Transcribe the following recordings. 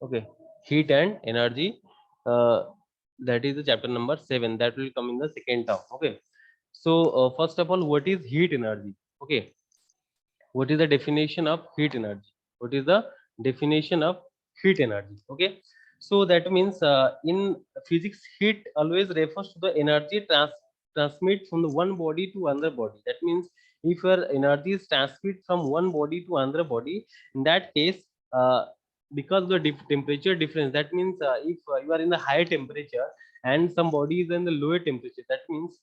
Okay, heat and energy, uh, that is the chapter number 7, that will come in the second term. Okay, so first of all, what is heat energy? Okay, what is the definition of heat energy? What is the definition of heat energy? Okay, so that means in physics, heat always refers to the energy transmit from the one body to another body. That means if your energy is transmit from one body to another body, in that case, because of the temperature difference, that means if you are in the higher temperature and some body is in the lower temperature, that means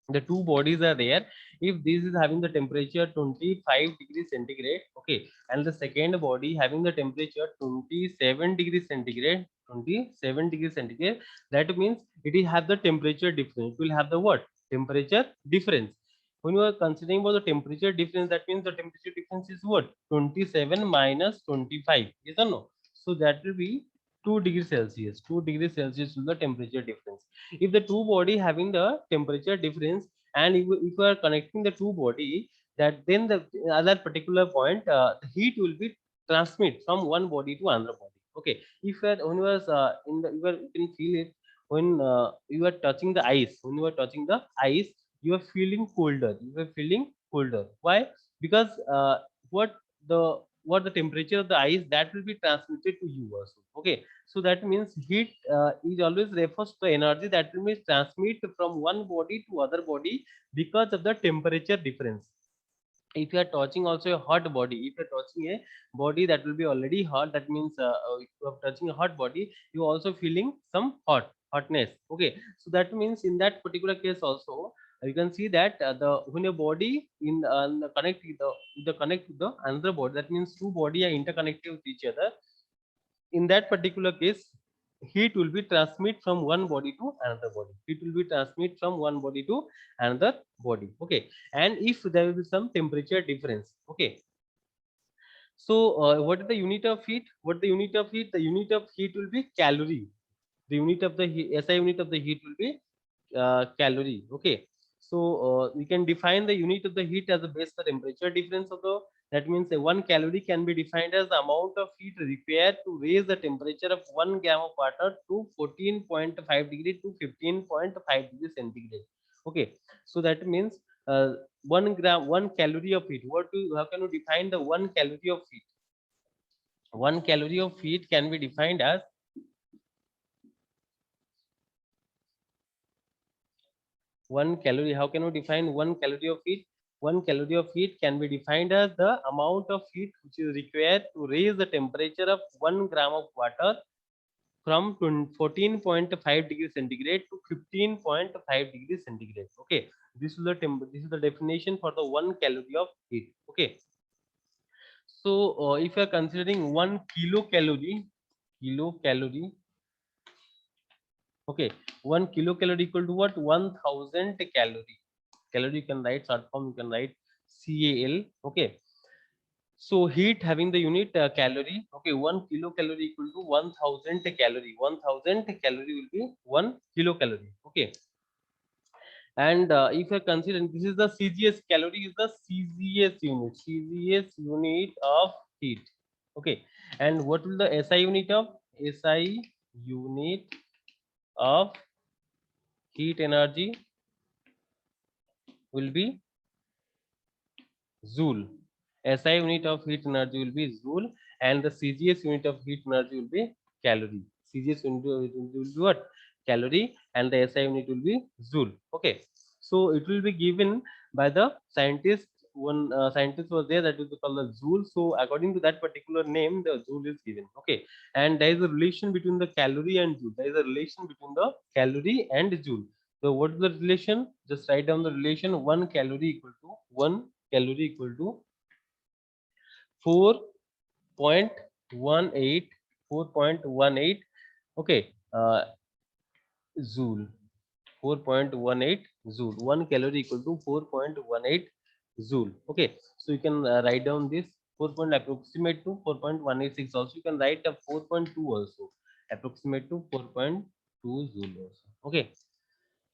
the two bodies are there. If this is having the temperature 25 degrees centigrade, okay, and the second body having the temperature 27 degrees centigrade, 27 degrees centigrade, that means it will have the temperature difference. It will have the what? Temperature difference. When you are considering about the temperature difference, that means the temperature difference is what? 27 minus 25, yes or no? So that will be 2 degrees Celsius. 2 degrees Celsius is the temperature difference. If the two body having the temperature difference, and if you are connecting the two body, that then the other particular point, the heat will be transmit from one body to another body. Okay, if you are, when you are in the, you can feel it when you are touching the ice. When you are touching the ice, you are feeling colder. You are feeling colder. Why? Because what the what the temperature of the ice, that will be transmitted to you also. Okay, so that means heat is always refers to the energy that will be transmit from one body to other body because of the temperature difference. If you are touching also a hot body, if you are touching a body that will be already hot, that means if you are touching a hot body, you also feeling some hotness. Okay, so that means in that particular case also, you can see that the when a body in the connect with the connect with the another body, that means two body are interconnected with each other. In that particular case, heat will be transmit from one body to another body. Heat will be transmit from one body to another body. Okay, and if there will be some temperature difference. Okay, so what is the unit of heat? What the unit of heat? The unit of heat will be calorie. The unit of the SI unit of the heat will be calorie. Okay, so we can define the unit of the heat as the base the temperature difference of the. That means 1 calorie can be defined as the amount of heat required to raise the temperature of 1 gram of water to 14.5 degree to 15.5 degree centigrade. Okay, so that means 1 gram, 1 calorie of heat. How can you define the 1 calorie of heat? 1 calorie of heat can be defined as 1 calorie. How can you define 1 calorie of heat? 1 calorie of heat can be defined as the amount of heat which is required to raise the temperature of 1 gram of water from 14.5 degrees centigrade to 15.5 degrees centigrade. Okay, this is the definition for the 1 calorie of heat. Okay, so if you are considering 1 kilocalorie, okay, 1 kilocalorie equal to what? 1000 calorie. Calorie you can write short form, you can write CAL. Okay, so heat having the unit calorie. Okay, 1 kilocalorie equal to 1000 calorie. 1000 calorie will be 1 kilocalorie. Okay, and if you're considering, this is the CGS, calorie is the CGS unit of heat. Okay, and what will the SI unit of? SI unit of heat energy will be Joule. SI unit of heat energy will be Joule, and the CGS unit of heat energy will be calorie. CGS unit will be what? Calorie, and the SI unit will be Joule. Okay, so it will be given by the scientist. One scientist was there that is called the Joule. So according to that particular name, the Joule is given. Okay, and there is a relation between the calorie and Joule. There is a relation between the calorie and Joule. So what is the relation? Just write down the relation. 1 calorie equal to 1 calorie equal to 4.18, 4.18. Okay, Joule. 4.18 Joule. 1 calorie equal to 4.18 Joule. Okay, so you can write down this 4 point approximate to 4.186. Also, you can write a 4.2 also, approximate to 4.2 Joule also. Okay,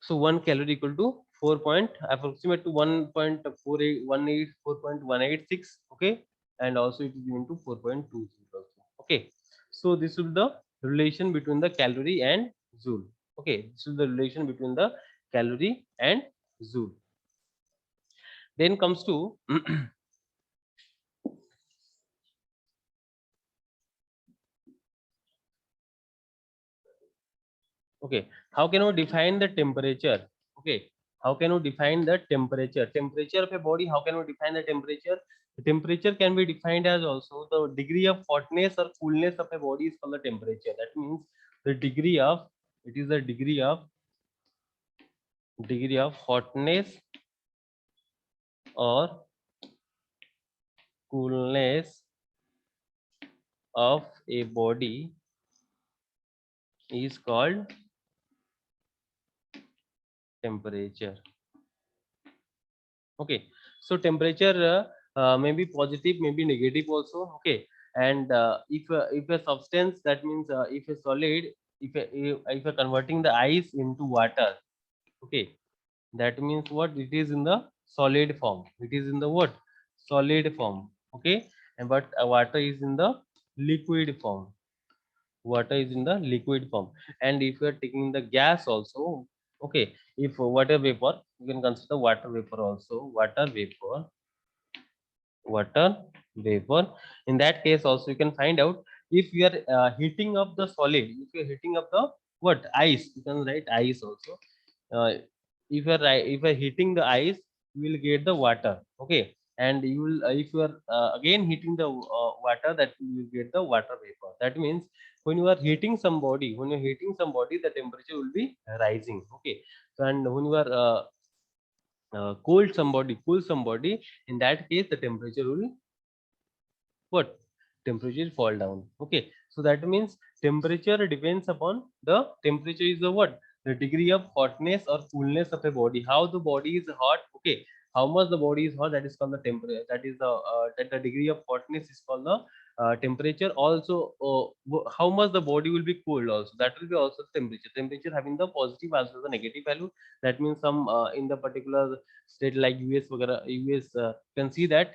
so 1 calorie equal to 4 point approximate to 1.4818, 4.186. Okay, and also it is given to 4.20 also. Okay, So this will be the relation between the calorie and joule. Okay, this is the relation between the calorie and joule. Then comes to okay, how can we define the temperature? Okay, how can we define the temperature of a body? How can we define the temperature? The temperature can be defined as also the degree of hotness or coolness of a body is called the temperature. That means the degree of, it is the degree of hotness or coolness of a body is called temperature. Okay, so temperature may be positive, may be negative also. Okay, and if a substance, that means if a solid, if a converting the ice into water, okay, that means what, it is in the solid form, it is in the what, solid form. Okay, and but water is in the liquid form, water is in the liquid form. And if you are taking the gas also, okay, if water vapor, you can consider water vapor also, water vapor. In that case also you can find out, if you are heating up the solid, if you are heating up the what, ice, you can write ice also. uh, if you are heating the ice, you will get the water. Okay, and you will if you are again heating the water, that you will get the water vapor. That means when you are heating somebody, when you're heating somebody, the temperature will be rising. Okay, so, and when you are cool somebody, in that case the temperature will what, temperature fall down. Okay, so that means temperature depends upon the temperature is the what, the degree of hotness or coolness of a body, how the body is hot. Okay, how much the body is hot, that is called the temperature, that is that the degree of hotness is called the temperature. Also how much the body will be cooled, also that will be also the temperature having the positive as well as the negative value. That means some in the particular state like US US, can see that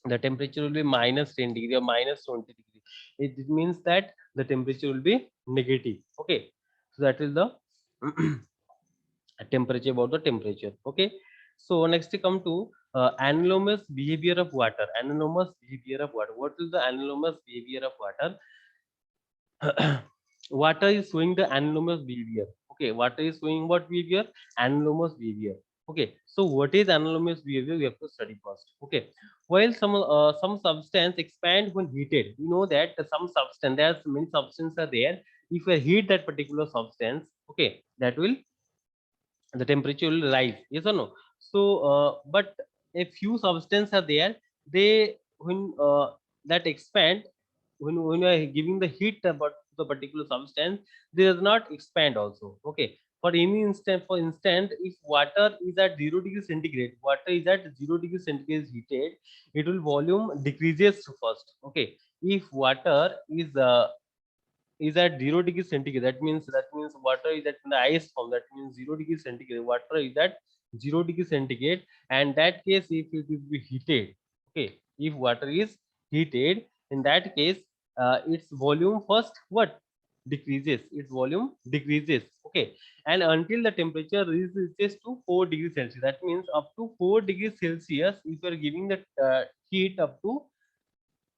the temperature will be minus 10 degree or minus 20 degree. It means that the temperature will be negative. Okay, so that is the temperature, about the temperature. Okay, so next we come to anomalous behavior of water. Anomalous behavior of water, what is the anomalous behavior of water? Water is showing the anomalous behavior. Okay, water is showing what behavior? Anomalous behavior. Okay, so what is anomalous behavior, we have to study first. Okay, while some substance expand when heated, you know that some substance, there's many substances are there. If you heat that particular substance, okay, that will, the temperature will rise, yes or no? So but a few substances are there, they, when that expand, when you are giving the heat about the particular substance, they does not expand also. Okay, for any instant, for instance, if water is at 0 degree centigrade, water is at 0 degree centigrade heated, it will volume decreases first. Okay, if water is at 0 degree centigrade, that means water is at the ice form, that means 0 degree centigrade, water is at 0 degree centigrade. And that case, if it is be heated, okay, if water is heated, in that case its volume first what, decreases, its volume decreases. Okay, and until the temperature reaches to 4 degrees Celsius, that means up to 4 degrees Celsius, if you are giving the heat up to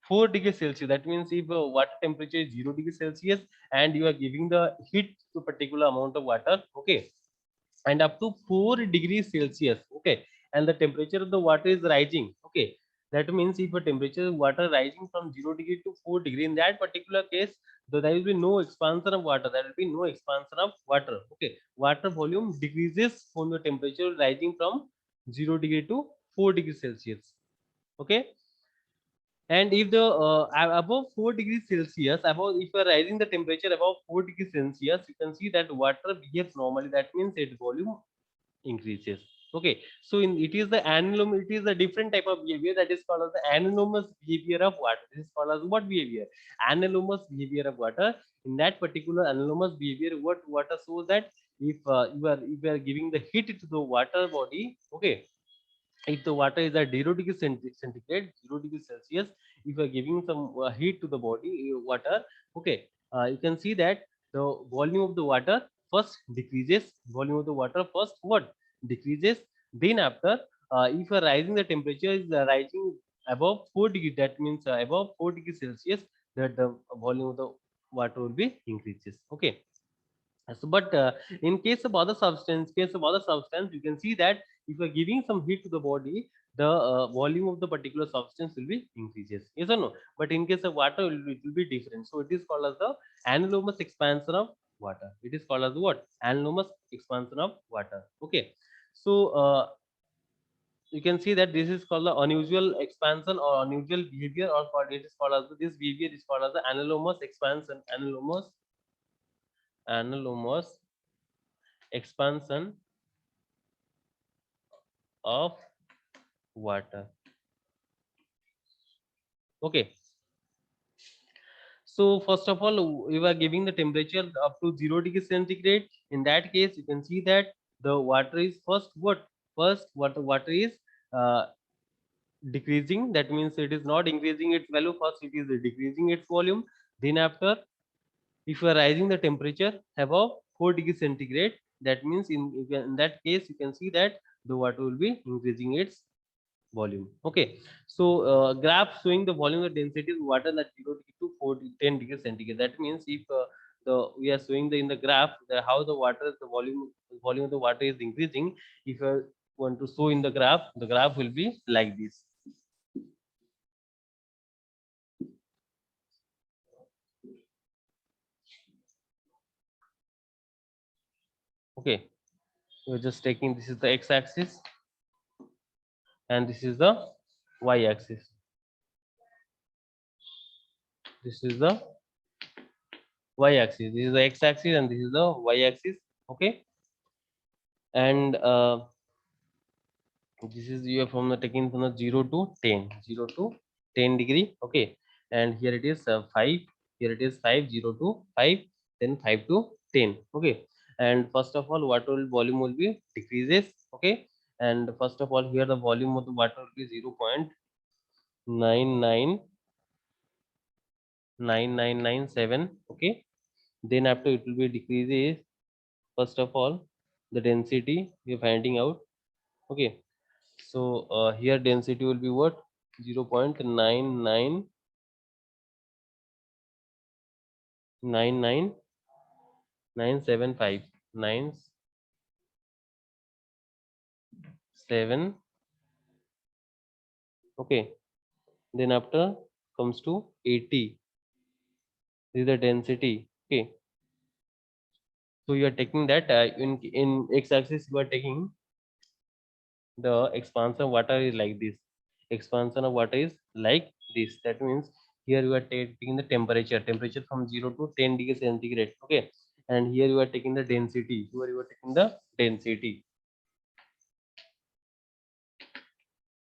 4 degrees Celsius. That means if water temperature is 0 degrees Celsius and you are giving the heat to particular amount of water, okay, and up to 4 degrees Celsius, okay, and the temperature of the water is rising, okay. That means if a temperature of water rising from 0 degree to 4 degree, in that particular case, there will be no expansion of water. There will be no expansion of water. Okay, water volume decreases when the temperature rising from 0 degree to 4 degrees Celsius. Okay, and if the above 4 degrees Celsius, above, if you are rising the temperature above 4 degrees Celsius, you can see that water behaves normally. That means its volume increases. Okay, so it is the anomalous, it is a different type of behavior that is called as the anomalous behavior of water. This is called as what behavior? Anomalous behavior of water. In that particular anomalous behavior, what water shows that if you are giving the heat to the water body, okay, if the water is at 0 degree centigrade, 0 degree Celsius, if you are giving some heat to the body water, okay, you can see that the volume of the water first decreases. Volume of the water first what decreases. Then after, if you are rising, the temperature is rising above 4 degree, that means above 4 degrees Celsius, that the volume of the water will be increases. Okay. So, but in case of other substance, you can see that if you are giving some heat to the body, the volume of the particular substance will be increases. Yes or no? But in case of water, it will be different. So it is called as the annulus expansion of water. It is called as what? Annulus expansion of water. Okay. So you can see that this is called the unusual expansion or unusual behavior, or called, it is called as this behavior is called as the annulus expansion. Annulus expansion of water. Okay. So first of all, we were giving the temperature up to 0 degrees centigrade. In that case, you can see that the water is first what? First, what the water is uh, decreasing. That means it is not increasing its value. First, it is decreasing its volume. Then after, if you are rising the temperature above 4 degrees centigrade, that means in that case, you can see that the water will be increasing its volume. Okay. So graph showing the volume of density of water at 0 degree to 10 degrees centigrade. That means if the we are showing in the graph how the volume of the water is increasing. If you want to show in the graph will be like this. Okay. We're just taking, this is the x-axis and this is the y-axis. This is the y-axis. This is the x-axis and this is the y-axis. Okay. And this is you are from the taking from the 0 to 10, 0 to 10 degree. Okay. And here it is 5, here it is 5, 0 to 5, then 5 to 10. Okay. And first of all, water volume will be decreases. Okay. And first of all, here the volume of the water will be 0.999997. Okay. Then after, it will be decreases. First of all, the density we are finding out. Okay. So here density will be what? 0.99979 9 7. Okay. Then after comes to 80. This is the density. Okay. So you are taking that in x-axis, you are taking the expansion of water is like this. Expansion of water is like this. That means here you are taking the temperature from 0 to 10 degrees centigrade. Okay. And here you are taking the density. Here you are taking the density.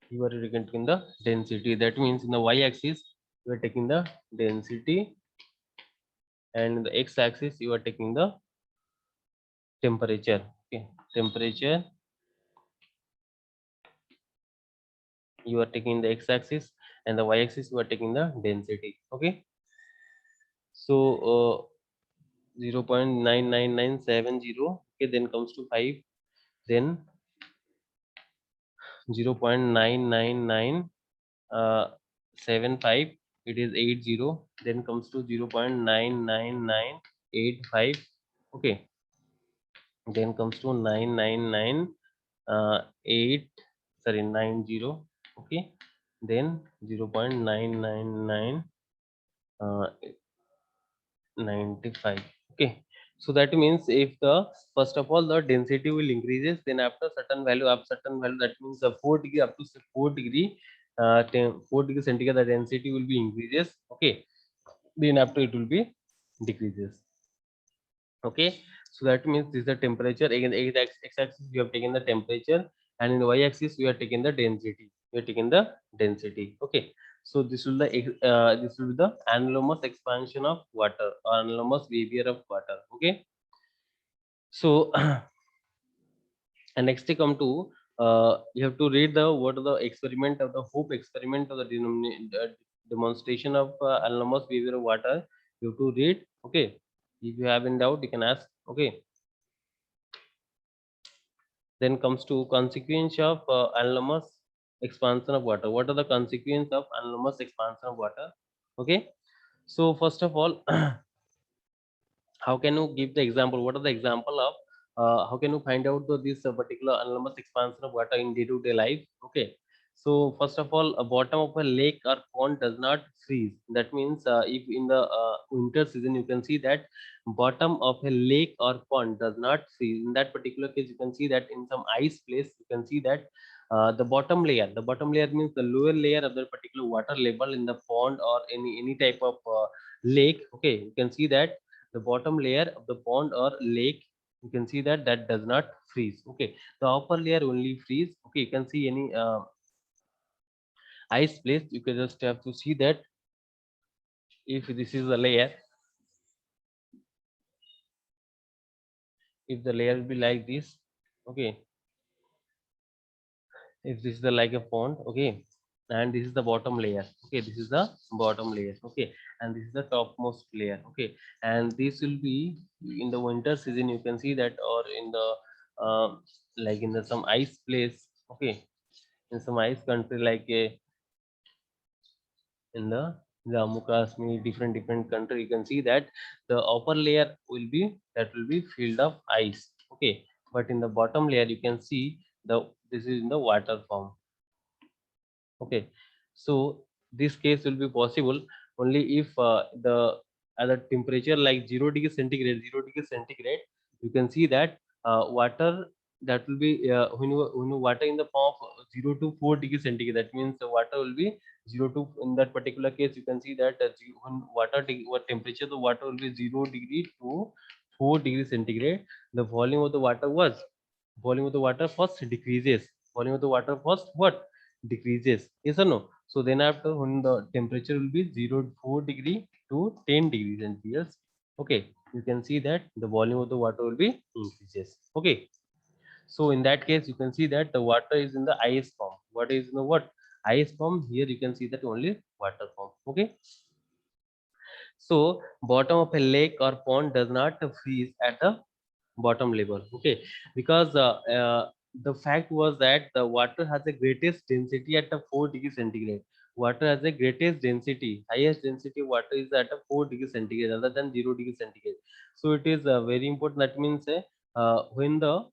You are taking the density. That means in the y-axis, you are taking the density, and in the x-axis, you are taking the temperature. Okay. Temperature, you are taking the x-axis, and the y-axis, you are taking the density. Okay. So 0.99970. Okay. Then comes to 5. Then 0.99975. It is 80. Then comes to 0.99985. Okay. Then comes to 999 8, sorry, 90. Okay. Then 0.999 95. Okay. So that means if the first of all the density will increases, then after certain value, that means the 4 degree up to 4 degree 4 degree centigrade, the density will be increases. Okay. Then after it will be decreases. Okay. So that means this is the temperature. Again, the x-axis you have taken the temperature, and in the y-axis you are taking the density. You are taking the density. Okay. So this will be the anomalous expansion of water, or anomalous behavior of water. Okay. So and next we come to you have to read the what are the experiment of the Hope experiment of the demonstration of anomalous behavior of water. You have to read. Okay, if you have in doubt, you can ask. Okay, then comes to consequence of anomalous expansion of water. What are the consequence of anomalous expansion of water? Okay, so first of all, how can you give the example? What are the example of how can you find out this particular anomalous expansion of water in day-to-day life? Okay, so first of all, a bottom of a lake or pond does not freeze. That means if in the winter season you can see that bottom of a lake or pond does not freeze. In that particular case, you can see that in some ice place, you can see that the bottom layer means the lower layer of the particular water level in the pond or any type of lake. Okay, you can see that the bottom layer of the pond or lake, you can see that that does not freeze. Okay, the upper layer only freeze. Okay, you can see any ice place, you can just have to see that if this is a layer, if the layer will be like this. Okay, if this is the like a pond. Okay, and this is the bottom layer. Okay, this is the bottom layer. Okay, and this is the topmost layer. Okay, and this will be in the winter season, you can see that, or in the uh, like in the some ice place. Okay, in some ice country like a in the Jammu Kashmir, different country, you can see that the upper layer will be, that will be filled of ice. Okay, but in the bottom layer you can see the, this is in the water form. Okay, so this case will be possible only if the at the temperature like 0 degree centigrade, 0 degree centigrade, you can see that water, that will be when you water in the form of 0 to 4 degree centigrade, that means the water will be 0 to, in that particular case you can see that when what temperature the water will be 0 degree to 4 degree centigrade, the volume of the water was, volume of the water first decreases, volume of the water first what decreases, yes or no? So then after, when the temperature will be 0 4 degree to 10 degrees centigrade, okay, you can see that the volume of the water will be increases. Okay, so in that case you can see that the water is in the ice form. What is in the what ice form? Here you can see that only water form. Okay, so bottom of a lake or pond does not freeze at the bottom level. Okay, because the fact was that the water has the greatest density at the 4 degree centigrade. Water has the greatest density, highest density of water is at a 4 degree centigrade other than 0 degree centigrade. So it is very important. That means when the,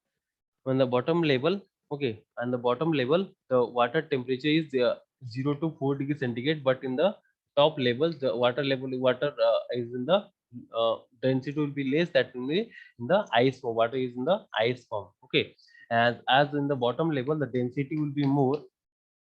when the bottom level, okay, and the bottom level the water temperature is 0 to 4 degree centigrade, but in the top level the water level, water is in the density will be less, that will be in the ice form, water is in the ice form. Okay, as in the bottom level the density will be more,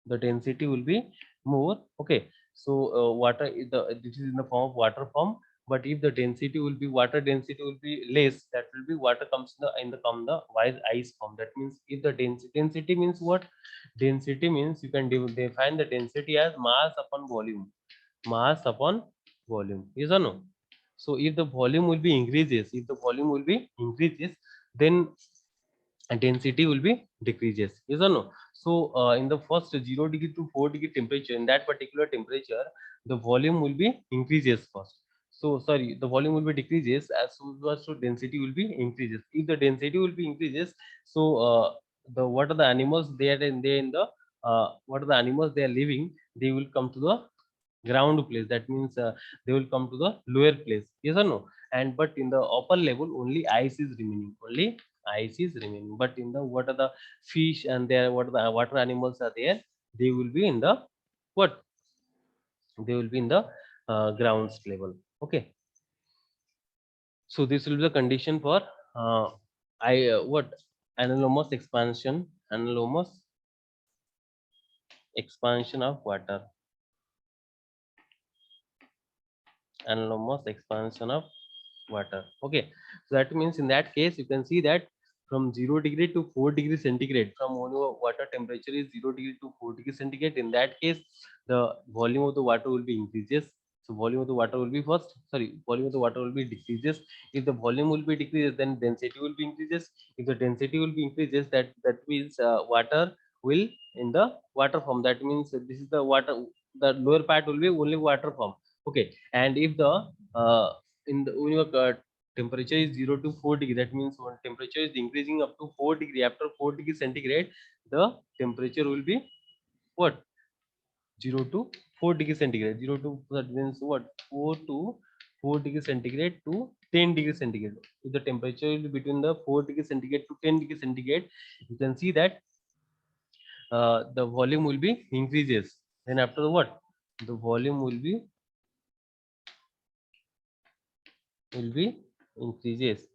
the density will be more. Okay, so water is the, this is in the form of water form, but if the density will be, water density will be less, that will be water comes in the come the wise ice form. That means if the density means what, density means you can define the density as mass upon volume, mass upon volume, yes or no? So if the volume will be increases, if the volume will be increases, then density will be decreases, yes or no? So in the first 0 degree to 4 degree temperature, in that particular temperature the volume will be increases first. So sorry, the volume will be decreases, as soon as so density will be increases. If the density will be increases, so the, what are the animals they are in, they in the what are the animals they are living, they will come to the ground place. That means they will come to the lower place, yes or no? And but in the upper level only ice is remaining, only ice is remaining. But in the, what are the fish and there, what are the water animals are there, they will be in the what, they will be in the grounds level. Okay, so this will be the condition for I what anomalous expansion, anomalous expansion of water, anomalous expansion of water. Okay, so that means in that case you can see that from 0 degree to 4 degree centigrade, from when your water temperature is 0 degree to 4 degree centigrade, in that case the volume of the water will be increases. So volume of the water will be first, sorry, volume of the water will be decreases. If the volume will be decreases, then density will be increases. If the density will be increases, that means water will in the water form. That means this is the water, the lower part will be only water form. Okay, and if the in the when your temperature is 0 to 4 degree, that means when temperature is increasing up to 4 degree, after 4 degree centigrade, the temperature will be what? 0 to 4 degree centigrade. 0 to, that means what? 4 to 4 degree centigrade to 10 degree centigrade. If the temperature is between the 4 degree centigrade to 10 degree centigrade, you can see that the volume will be increases. Then after what? The volume will be increases.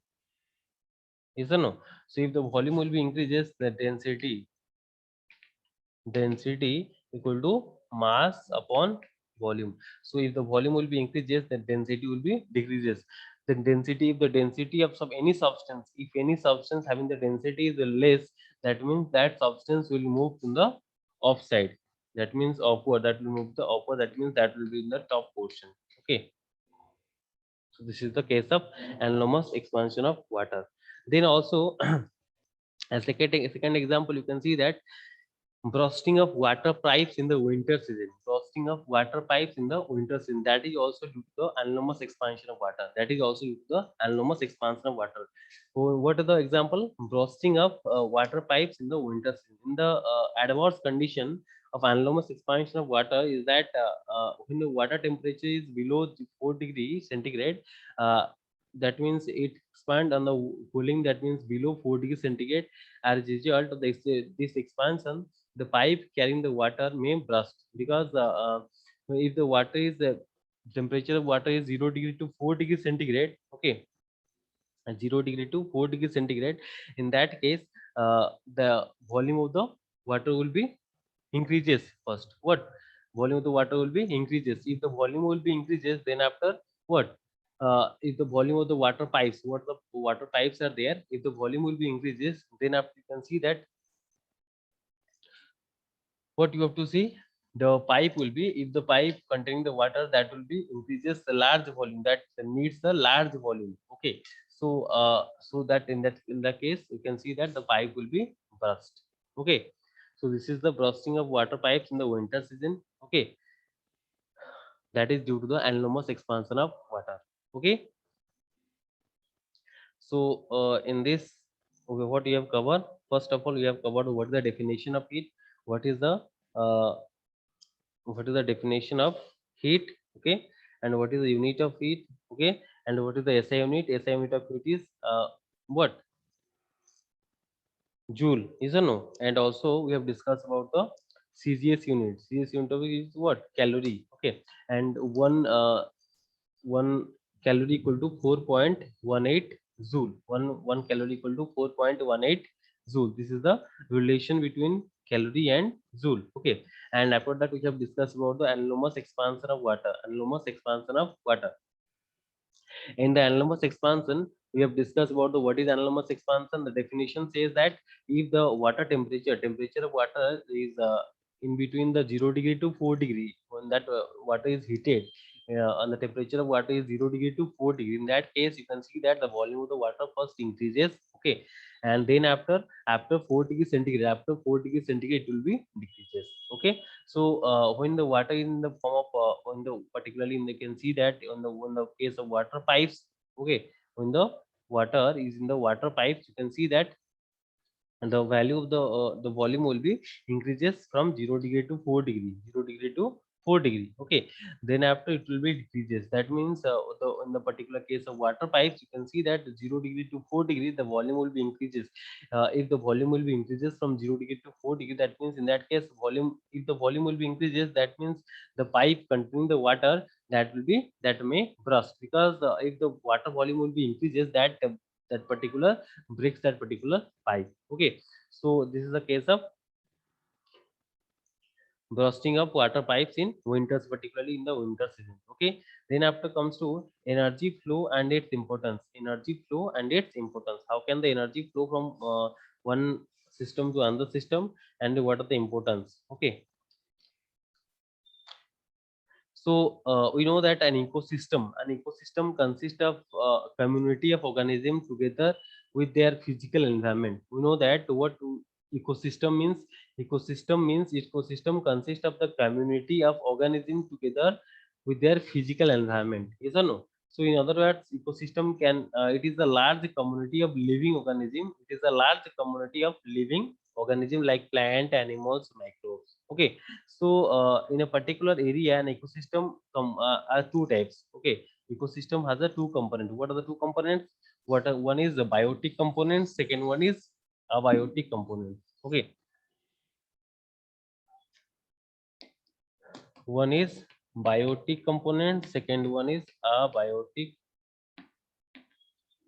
Yes or no? So if the volume will be increases, the density equal to mass upon volume. So if the volume will be increases, then density will be decreases. Then density, if the density of any substance, if any substance having the density is less, that means that substance will move to the offside. That means upward. That will move the upward. That means that will be in the top portion. Okay. So this is the case of anomalous expansion of water. Then also, as second example, you can see that bursting of water pipes in the winter season. Bursting of water pipes in the winter season. That is also due to the anomalous expansion of water. That is also due to the anomalous expansion of water. So what is the example? Bursting of water pipes in the winter season. In the adverse condition of anomalous expansion of water is that when the water temperature is below 4 degree centigrade, uh, that means it expand on the cooling. That means below 4 degree centigrade. As a result of this expansion, the pipe carrying the water may burst, because if the water is temperature of water is 0 degree to 4 degree centigrade. Okay, 0 degree to 4 degree centigrade, in that case the volume of the water will be increases first. What? Volume of the water will be increases. If the volume will be increases, then after what? If the volume of the water pipes, what the water pipes are there, if the volume will be increases, then after you can see that what you have to see, the pipe will be, if the pipe containing the water, that will be increases the large volume, that needs the large volume. Okay, so that in the case you can see that the pipe will be burst. Okay, so this is the bursting of water pipes in the winter season. Okay, that is due to the anomalous expansion of water. Okay, so in this, okay, what you have covered, first of all you have covered what is the definition of heat, what is the uh, what is the definition of heat. Okay, and what is the unit of heat. Okay, and what is the SI unit. SI unit of heat is what? Joule, is a no. And also we have discussed about the CGS unit. CGS unit of heat is what? Calorie. Okay, and one calorie equal to 4.18 joule. One calorie equal to 4.18 joule. This is the relation between calorie and joule. Okay, and after that we have discussed about the anomalous expansion of water. Anomalous expansion of water. In the anomalous expansion, we have discussed about the what is anomalous expansion. The definition says that if the water temperature of water is in between the 0 degree to 4 degree, when that water is heated, and the temperature of water is 0 degree to 4 degree, in that case you can see that the volume of the water first increases. Okay, and then after 4 degree centigrade, after 4 degree centigrade it will be decreases. Okay, so when the water is in the form of on the particularly in the, can see that on the case of water pipes. Okay, when the water is in the water pipes, you can see that the value of the volume will be increases from 0 degree to 4 degree, 0 degree to 4 degree. Okay, then after it will be decreases. That means in the particular case of water pipes, you can see that 0 degree to 4 degree the volume will be increases. If the volume will be increases from 0 degree to 4 degree, that means in that case volume, if the volume will be increases, that means the pipe containing the water, that will be, that may burst, because if the water volume will be increases, that particular breaks that particular pipe. Okay, so this is the case of bursting of water pipes in winters, particularly in the winter season. Okay, then after comes to energy flow and its importance. Energy flow and its importance. How can the energy flow from one system to another system, and what are the importance? Okay, so we know that an ecosystem consists of community of organisms together with their physical environment. We know that what ecosystem consists of the community of organisms together with their physical environment. Yes or no? So in other words, ecosystem can it is a large community of living organism. It is a large community of living organism like plant, animals, microbes. Okay. So in a particular area, an ecosystem are two types. Okay. Ecosystem has a two component. What are the two components? One is the biotic component. Second one is abiotic component. Okay. One is biotic component. Second one is abiotic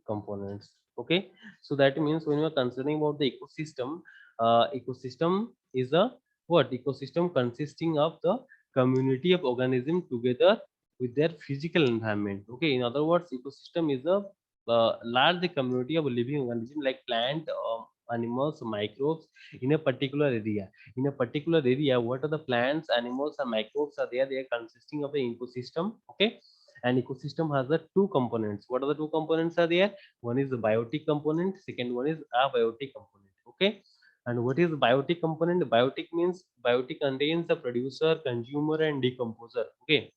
components. Okay, so that means when we are considering about the ecosystem, ecosystem is a what? Ecosystem consisting of the community of organisms together with their physical environment. Okay, in other words, ecosystem is a large community of living organism like plant, animals, microbes in a particular area. In a particular area, what are the plants, animals, and microbes are there? They are consisting of an ecosystem. Okay, an ecosystem has the two components. What are the two components are there? One is the biotic component, second one is abiotic component. Okay, and what is biotic component? Biotic means biotic contains the producer, consumer, and decomposer. Okay,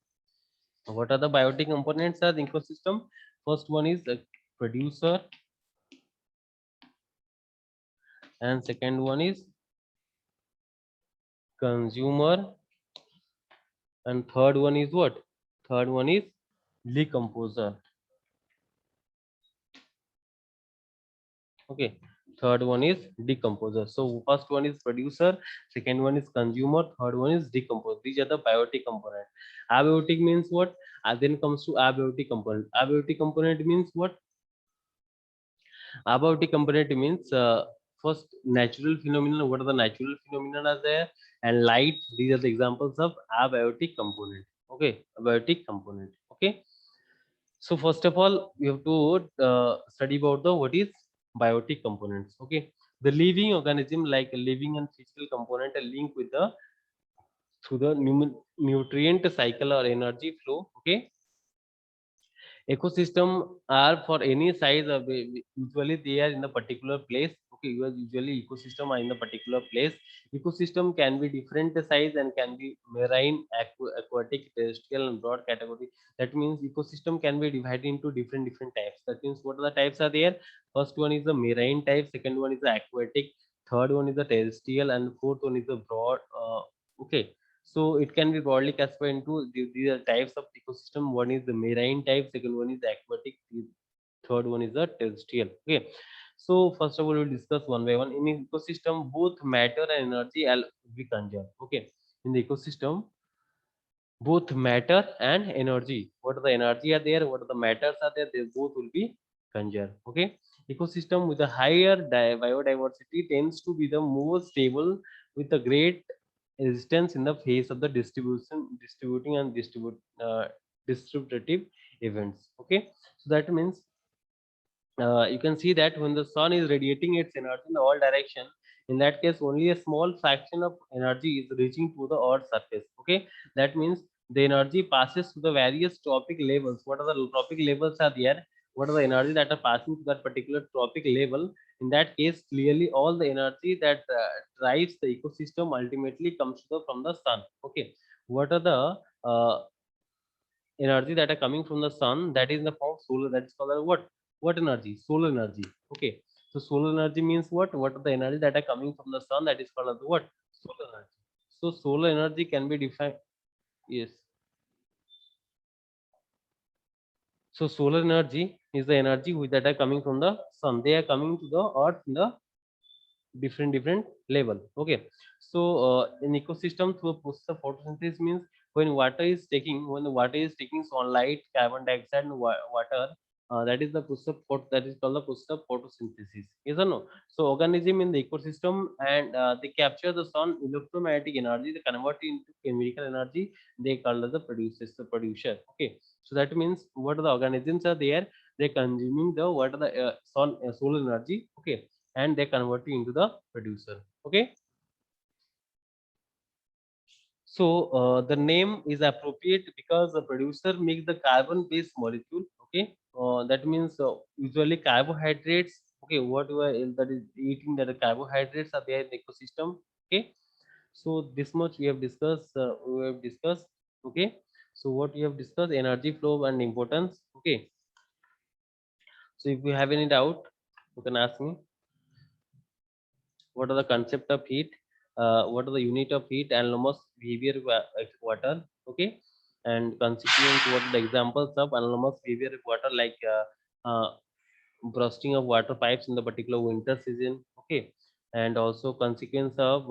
what are the biotic components of the ecosystem? First one is the producer, and second one is consumer, and third one is what? Third one is decomposer. Okay, third one is decomposer. So first one is producer, second one is consumer, third one is decomposer. These are the biotic component. Abiotic means what? Then comes to abiotic component. Abiotic component means what? Abiotic component means first natural phenomena. What are the natural phenomena are there? And light, these are the examples of abiotic component. Okay, abiotic component. Okay, so first of all, we have to study about the what is biotic components. Okay, the living organism like a living and physical component are linked with the through the nutrient cycle or energy flow. Okay, ecosystem are for any size of usually they are in a particular place. Okay, usually ecosystem are in a particular place. Ecosystem can be different size and can be marine, aquatic, terrestrial, and broad category. That means ecosystem can be divided into different types. That means what are the types are there? First one is the marine type, second one is the aquatic, third one is the terrestrial, and fourth one is the broad. Okay, so it can be broadly classified into these are types of ecosystem. One is the marine type, second one is the aquatic, the third one is the terrestrial. Okay. So first of all, we'll discuss one by one. In ecosystem, both matter and energy will be conserved. Okay. In the ecosystem, both matter and energy. What are the energy are there? What are the matters are there? They both will be conserved. Okay. Ecosystem with a higher biodiversity tends to be the more stable with a great resistance in the face of the distributing and distributive events. Okay, so that means you can see that when the sun is radiating its energy in all direction, in that case only a small fraction of energy is reaching to the earth's surface. Okay, that means the energy passes to the various tropic levels. What are the tropic levels are there? What are the energy that are passing to that particular tropic level? In that case, clearly all the energy that drives the ecosystem ultimately comes to the, from the sun. Okay, what are the energy that are coming from the sun? That is in the form of solar. That is called what energy? Solar energy. Okay, so solar energy means what are the energy that are coming from the sun? That is called as what? Solar energy. So solar energy can be defined. Yes, so solar energy is the energy that are coming from the sun. They are coming to the earth in the different level. Okay, so in ecosystem through a process of photosynthesis means when the water is taking sunlight, carbon dioxide, and water, that is the process of that is called the process of photosynthesis. Yes or no? So organism in the ecosystem, and they capture the sun electromagnetic energy, they convert it into chemical energy, they call as the producers, the producer. Okay, so that means what are the organisms are there? They consuming the what are the solar energy. Okay, and they convert it into the producer. Okay, so the name is appropriate because the producer makes the carbon based molecule. Okay, that means usually carbohydrates. Okay, what you are that is eating, that the carbohydrates are there in the ecosystem. Okay, so this much we have discussed. Okay, so what we have discussed, energy flow and importance. Okay, so if you have any doubt, you can ask me. What are the concept of heat? What are the unit of heat? And anomalous behavior of water. Okay, and consequence, what are the examples of anomalous behavior of water, like bursting of water pipes in the particular winter season. Okay, and also consequence of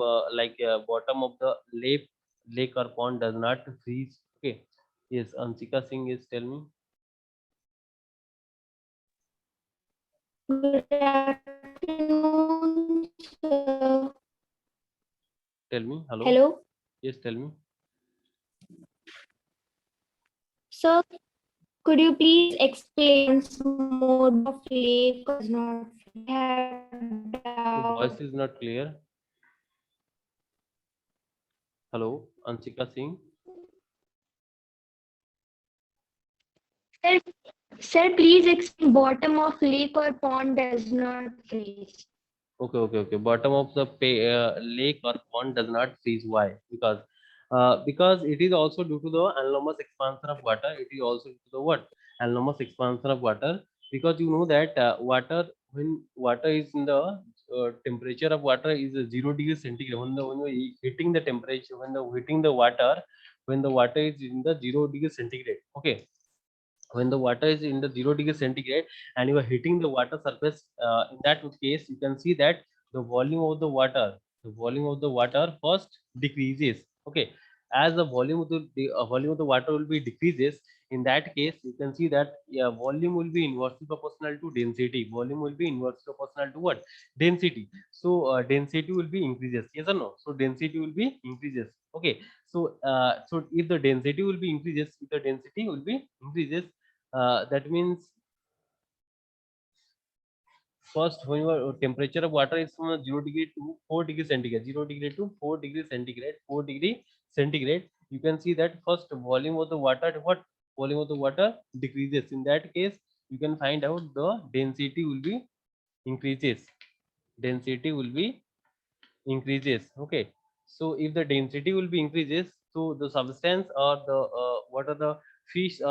bottom of the lake or pond does not freeze. Okay, yes, Ansika Singh is tell me. Good afternoon, sir. Tell me, hello. Hello. Yes, tell me. Sir, could you please explain some mode of lake or does not have Your doubt? voice is not clear. Hello, Ansika Singh. Sir, sir, please explain bottom of lake or pond does not freeze. Okay, okay, okay. Bottom of the lake or pond does not freeze. Why? Because it is also due to the anomalous expansion of water. It is also due to the what? Anomalous expansion of water. Because you know that water, when water is in the temperature of water is 0 degree centigrade. When you hitting the temperature, when the hitting the water, when the water is in the 0 degree centigrade. Okay, when the water is in the 0 degree centigrade and you are hitting the water surface, in that case you can see that the volume of the water first decreases. Okay, as the volume of volume of the water will be decreases, in that case you can see that, yeah, volume will be inversely proportional to density. Volume will be inversely proportional to what? Density. So density will be increases, yes or no? So density will be increases. Okay, so if the density will be increases, if the density will be increases, that means first, when your temperature of water is from 0 degree to 4 degree centigrade, 0 degree to 4 degree centigrade, 4 degree centigrade, you can see that first volume of the water, what? Volume of the water decreases. In that case, you can find out the density will be increases. Density will be increases. Okay, so if the density will be increases, so the substance or the what are the fish